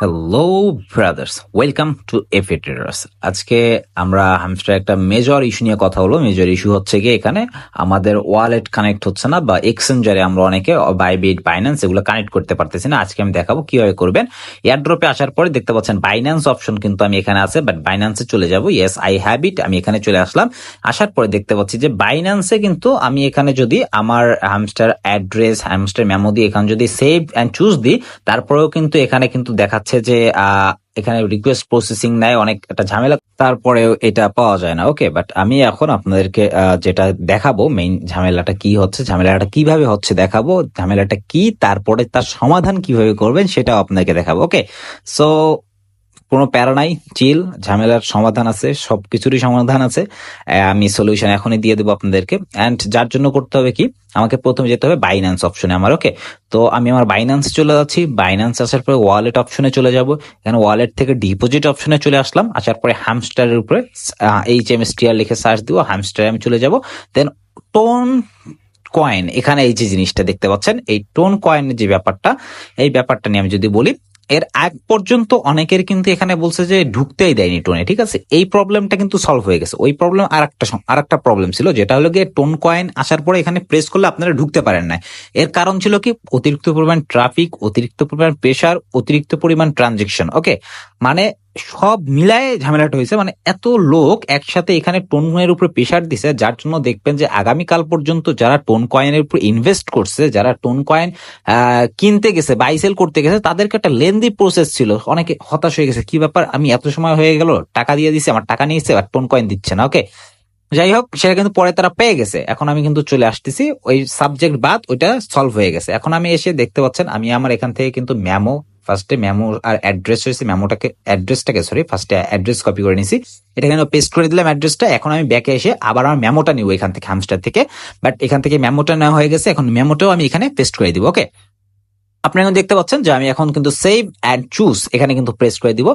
Hello brothers, welcome to FA traders. আজকে আমরা hamster একটা মেজর ইস্যু নিয়ে কথা হলো। মেজর ইস্যু হচ্ছে কি, এখানে আমাদের ওয়ালেট কানেক্ট হচ্ছে না, বা এক্সচেঞ্জারে আমরা অনেকে বাইবিট, বাইন্যান্স এগুলো কানেক্ট করতে পারতেছি না। আজকে আমি দেখাবো কিভাবে করবেন। এয়ারড্রপে আসার পরে দেখতে পাচ্ছেন বাইন্যান্স অপশন কিন্তু আমি এখানে আছে, বাট বাইন্যান্সে চলে যাব। Yes, I have it. আমি এখানে চলে আসলাম। আসার পরে দেখতে পাচ্ছি যে বাইন্যান্সে কিন্তু আমি এখানে যদি আমার হামস্টার অ্যাড্রেস, হামস্টার মেমো দিয়ে এখানে যদি সেভ অ্যান্ড চুজ দিই, তারপরেও কিন্তু এখানে কিন্তু দেখাচ্ছে যে এখানে রিকোয়েস্ট প্রসেসিং নেয়, অনেক একটা ঝামেলা, তারপরেও এটা পাওয়া যায় না। ওকে, বাট আমি এখন আপনাদেরকে যেটা দেখাবো, মেইন ঝামেলাটা কি হচ্ছে, ঝামেলাটা কিভাবে হচ্ছে দেখাবো, ঝামেলাটা কি, তারপরে তার সমাধান কিভাবে করবেন সেটাও আপনাকে দেখাবো। ওকে, সো কোনো প্যারা নাই, চিল। ঝামেলার সমাধান আছে, সবকিছুরই সমাধান আছে। আমি সলিউশন এখনই দিয়ে দেবো আপনাদেরকে। অ্যান্ড যার জন্য করতে হবে কি, আমাকে প্রথমে যেতে হবে বাইন্যান্স অপশনে আমার। ওকে, তো আমি আমার বাইন্যান্স চলে যাচ্ছি। বাইন্যান্স আসার পরে ওয়ালেট অপশনে চলে যাব। এখানে ওয়ালেট থেকে ডিপোজিট অপশনে চলে আসলাম। আসার পরে হ্যামস্টারের উপরে HMSTR লিখে সার্চ দিব, হ্যামস্টারে আমি চলে যাব। দেন টোন কয়েন, এখানে এই যে জিনিসটা দেখতে পাচ্ছেন, এই টোন কয়েনের যে ব্যাপারটা, এই ব্যাপারটা নিয়ে আমি যদি বলি, এর আগ পর্যন্ত অনেকের কিন্তু এখানে বলছে যে ঢুকতেই দেয়নি টোনে। ঠিক আছে, এই প্রবলেমটা কিন্তু সলভ হয়ে গেছে। ওই প্রবলেম আর একটা প্রবলেম ছিল, যেটা হলো গিয়ে টোন কয়েন আসার পরে এখানে প্রেস করলে আপনারা ঢুকতে পারেন না। এর কারণ ছিল কি, অতিরিক্ত পরিমাণ ট্রাফিক, অতিরিক্ত পরিমাণ প্রেসার, অতিরিক্ত পরিমাণ ট্রানজেকশন। ওকে, মানে সব মিলায়ে ঝামেলাটা হয়েছে। মানে এত লোক একসাথে এখানে টোনের উপরে প্রেসার দিছে, যার জন্য দেখবেন যে আগামীকাল পর্যন্ত যারা টোন কয়েনের উপর ইনভেস্ট করছে, যারা টোন কয়েন কিনতে গেছে, বাই সেল করতে গেছে, তাদেরকে একটা লেন্দি প্রসেস ছিল। অনেকে হতাশ হয়ে গেছে, কি ব্যাপার, আমি এত সময় হয়ে গেল, টাকা দিয়ে দিছে, আমার টাকা নিয়েছে, আর টোন কয়েন দিচ্ছে না। ওকে, যাই হোক, সেটা কিন্তু পরে তারা পেয়ে গেছে। এখন আমি কিন্তু চলে আসতেছি, ওই সাবজেক্ট বাদ ওইটা সলভ হয়ে গেছে। এখন আমি এসে দেখতে পাচ্ছেন, আমি আমার এখান থেকে কিন্তু মেমো, ফার্স্টে মেমো আর অ্যাড্রেস হয়েছে, অ্যাড্রেসটাকে ফার্স্টে অ্যাড্রেস কপি করে নিছি, এটা কেন পেস্ট করে দিলাম অ্যাড্রেসটা। এখন আমি ব্যাকে এসে আবার আমার মেমোটা নিব এখান থেকে, হামস্টার থেকে। বাট এখান থেকে মেমোটা নেওয়া হয়ে গেছে, এখন মেমোটাও আমি এখানে পেস্ট করে দিব। ওকে, আপনি এখন দেখতে পাচ্ছেন যে আমি এখন কিন্তু সেভ অ্যান্ড চুজ এখানে কিন্তু প্রেস করে দিব,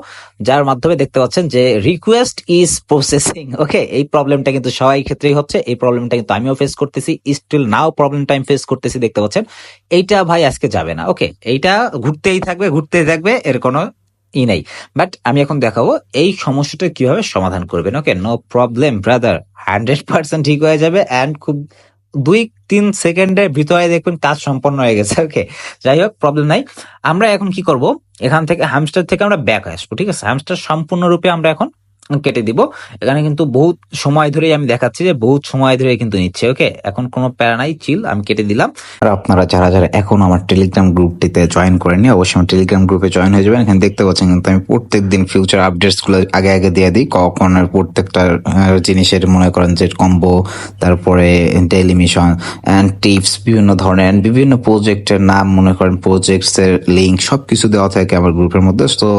যার মাধ্যমে দেখতে পাচ্ছেন যে রিকোয়েস্ট ইজ প্রসেসিং। ওকে, এই প্রবলেমটা কিন্তু সবাই ক্ষেত্রেই হচ্ছে, এই প্রবলেমটা কিন্তু আমিও ফেস করতেছি, স্টিল নাও প্রবলেমটা আমি ফেস করতেছি। দেখতে পাচ্ছেন এইটা ভাই আজকে যাবে না। ওকে, এইটা ঘুরতেই থাকবে, এর কোনো নেই। বাট আমি এখন দেখাবো এই সমস্যাটা কিভাবে সমাধান করবেন। ওকে, নো প্রবলেম ব্রাদার, 100% ঠিক হয়ে যাবে। অ্যান্ড খুব 2-3 সেকেন্ডের ভিতরে দেখবেন কাজ সম্পন্ন হয়ে গেছে। ওকে, যাই হোক, প্রবলেম নাই। আমরা এখন কি করব, এখান থেকে হামস্টার থেকে আমরা ব্যাক আসবো। ঠিক আছে, হামস্টার সম্পূর্ণরূপে আমরা এখন কেটে দিব। এখানে কিন্তু বহুত সময় ধরে আমি দেখাচ্ছি যে বহুত সময় ধরে কিন্তু নিচ্ছে। ওকে, এখন কোনো প্যারা নাই, চিল, আমি কেটে দিলাম। আর আপনারা যারা যারা এখন আমার টেলিগ্রাম গ্রুপটিতে জয়েন করেননি, অবশ্যই আমার টেলিগ্রাম গ্রুপে জয়েন হয়ে যাবেন। এখানে দেখতে পাচ্ছেন কিন্তু আমি প্রত্যেকদিন ফিউচার আপডেটস গুলো আগে দিয়ে দিই, কখন প্রত্যেকটা জিনিসের, মনে করেন যে কম্বো, তারপরে ডেইলি মিশন অ্যান্ড টিপস, বিভিন্ন ধরনের বিভিন্ন প্রজেক্টের নাম, মনে করেন প্রজেক্টস এর লিঙ্ক, সবকিছু দেওয়া থাকে আমার গ্রুপের মধ্যে। তো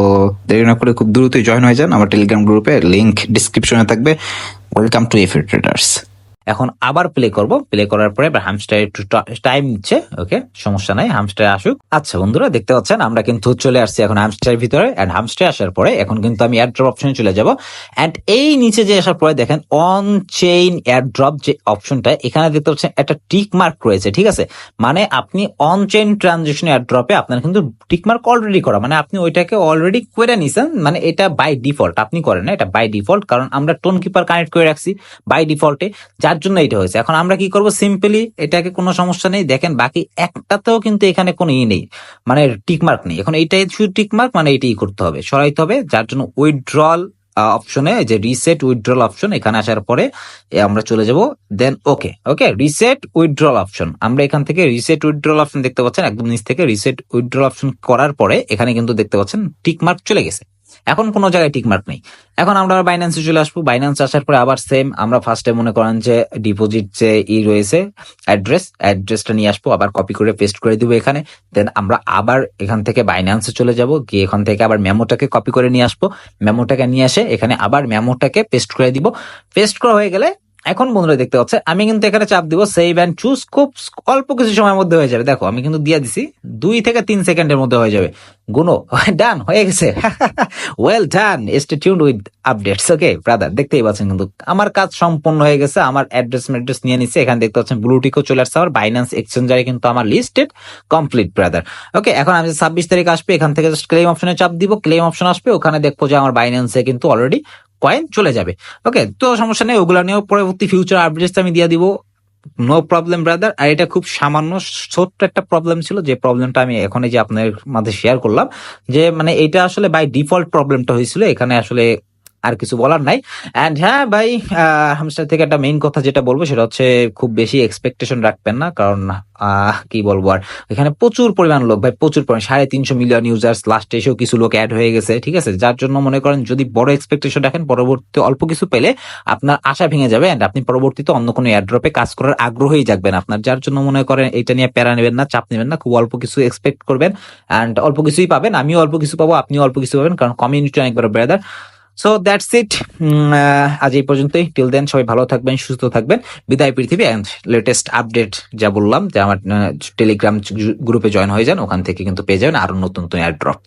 দেরি না করে খুব দ্রুতই জয়েন হয়ে যান আমার টেলিগ্রাম গ্রুপে, লিঙ্ক ডিসক্রিপশনে থাকবে। Welcome to FA traders. এখন আবার প্লে করব, প্লে করার পরে হামস্টার একটু টাইম নিচ্ছে। ওকে, সমস্যা নাই, হামস্টার আসুক। আচ্ছা বন্ধুরা, দেখতে পাচ্ছেন আমরা কিন্তু চলে আসছি এখন হামস্টারের ভিতরে। এন্ড হামস্টার আসার পরে এখন কিন্তু আমি এয়ারড্রপ অপশনে চলে যাব। এন্ড এই নিচে যে আসার পরে দেখেন অন চেইন এয়ারড্রপ যে অপশনটা, এখানে দেখতে পাচ্ছেন একটা টিক মার্ক রয়েছে। ঠিক আছে, মানে আপনি অন চেইন ট্রানজেকশন এয়ারড্রপে আপনার কিন্তু টিক মার্ক অলরেডি করা, মানে আপনি ওইটাকে অলরেডি করে নিছেন। মানে এটা বাই ডিফল্ট আপনি করেন না, এটা বাই ডিফল্ট, কারণ আমরা টোন কিপার কানেক্ট করে রাখছি বাই ডিফল্টে, যার জন্য এটা হয়েছে। এখন আমরা কি করব, সিম্পলি এটাকে, কোনো সমস্যা নেই, দেখেন বাকি একটাতেও কিন্তু এখানে কোনো নেই, মানে টিকমার্ক নেই। এখন এইটাই শুধু টিকমার্ক, মানে এটাই করতে হবে, সরাইতে হবে। যার জন্য উইথড্রল অপশনে, যে রিসেট উইথড্রল অপশন, এখানে আসার পরে আমরা চলে যাব। দেন ওকে রিসেট উইথড্রল অপশন, আমরা এখান থেকে রিসেট উইথড্রল অপশন দেখতে পাচ্ছেন একদম নিচ থেকে, রিসেট উইথড্রল অপশন করার পরে এখানে কিন্তু দেখতে পাচ্ছেন টিকমার্ক চলে গেছে। এখন কোনো জায়গায় টিকমার্ক নেই। এখন আমরা বাইন্যান্সে চলে আসবো। বাইন্যান্স আসার পরে আবার সেম, আমরা ফার্স্টে মনে করেন যে ডিপোজিট যে রয়েছে অ্যাড্রেসটা নিয়ে আসবো, আবার কপি করে পেস্ট করে দিব এখানে। দেন আমরা আবার এখান থেকে বাইন্যান্সে চলে যাব, গিয়ে এখান থেকে আবার মেমোটাকে কপি করে নিয়ে আসবো। মেমোটাকে নিয়ে এসে এখানে আবার মেমোটাকে পেস্ট করে দিব। পেস্ট করা হয়ে গেলে এখন বন্ধুরা দেখতে পাচ্ছে আমি কিন্তু এখানে চাপ দিব সেভ অ্যান্ড চুজ, খুব অল্প কিছু সময়ের মধ্যে হয়ে যাবে। দেখো আমি কিন্তু দিয়ে দিছি 2 থেকে 3 সেকেন্ডের মধ্যে হয়ে যাবে। গুনো ডান হয়ে গেছে। Well done, stay tuned with updates. Okay brother, দেখতেই পাচ্ছেন কিন্তু আমার কাজ সম্পূর্ণ হয়ে গেছে। আমার অ্যাড্রেস নিয়ে নিচ্ছে, এখানে দেখতে পাচ্ছেন ব্লু টিকও চলে আসছে। আমার বাইন্যান্স এক্সচেঞ্জারে কিন্তু আমার লিস্টেড কমপ্লিট ব্রাদার। ওকে, এখন আমি 26 তারিখ আসবে, এখান থেকে জাস্ট ক্লেম অপশনে চাপ দিব, ক্লেম অপশন আসবে, ওখানে দেখবো যে আমার বাইন্যান্সে কিন্তু অলরেডি কয়েন চলে যাবে। ওকে, তো সমস্যা নেই, ওগুলো নিয়েও পরবর্তী ফিউচার আপডেটস আমি দিয়ে দিব, নো প্রবলেম ব্রাদার। আর এটা খুব সামান্য ছোট্ট একটা প্রবলেম ছিল, যে প্রবলেমটা আমি এখন এই যে আপনার মাঝে শেয়ার করলাম, যে মানে এটা আসলে বাই ডিফল্ট প্রবলেমটা হয়েছিল, এখানে আসলে আর কিছু বলার নাই। অ্যান্ড হ্যাঁ ভাই, হামস্টার থেকে একটা মেইন কথা যেটা বলবো সেটা হচ্ছে খুব বেশি এক্সপেকটেশন রাখবেন না, কারণ কি বলবো আর, এখানে প্রচুর পরিমাণ লোক ভাই, প্রচুর পরিমাণ 350 মিলিয়ন ইউজার্স, লাস্টে এসেও কিছু লোক অ্যাড হয়ে গেছে, ঠিক আছে, যার জন্য মনে করেন যদি বড় এক্সপেকটেশন রাখেন, পরবর্তীতে অল্প কিছু পেলে আপনার আশা ভেঙে যাবে, অ্যান্ড আপনি পরবর্তীতে অন্য কোনো এয়ারড্রপে কাজ করার আগ্রহী জাগবেন আপনার, যার জন্য মনে করেন এটা নিয়ে প্যারা নেবেন না, চাপ নেবেন না, খুব অল্প কিছু এক্সপেক্ট করবেন, অ্যান্ড অল্প কিছুই পাবেন, আমিও অল্প কিছু পাবো, আপনিও অল্প কিছু পাবেন, কারণ কমিউনিটি অনেক বড় ব্রাদার। সো দ্যাটস ইট, আজ এই পর্যন্তই। টিল দেন সবাই ভালো থাকবেন, সুস্থ থাকবেন, বিদায় পৃথিবী। অ্যান্ড লেটেস্ট আপডেট যা বললাম, যে আমার টেলিগ্রাম গ্রুপে জয়েন হয়ে যান, ওখান থেকে কিন্তু পেয়ে যাবেন আরো নতুন নতুন এয়ারড্রপ।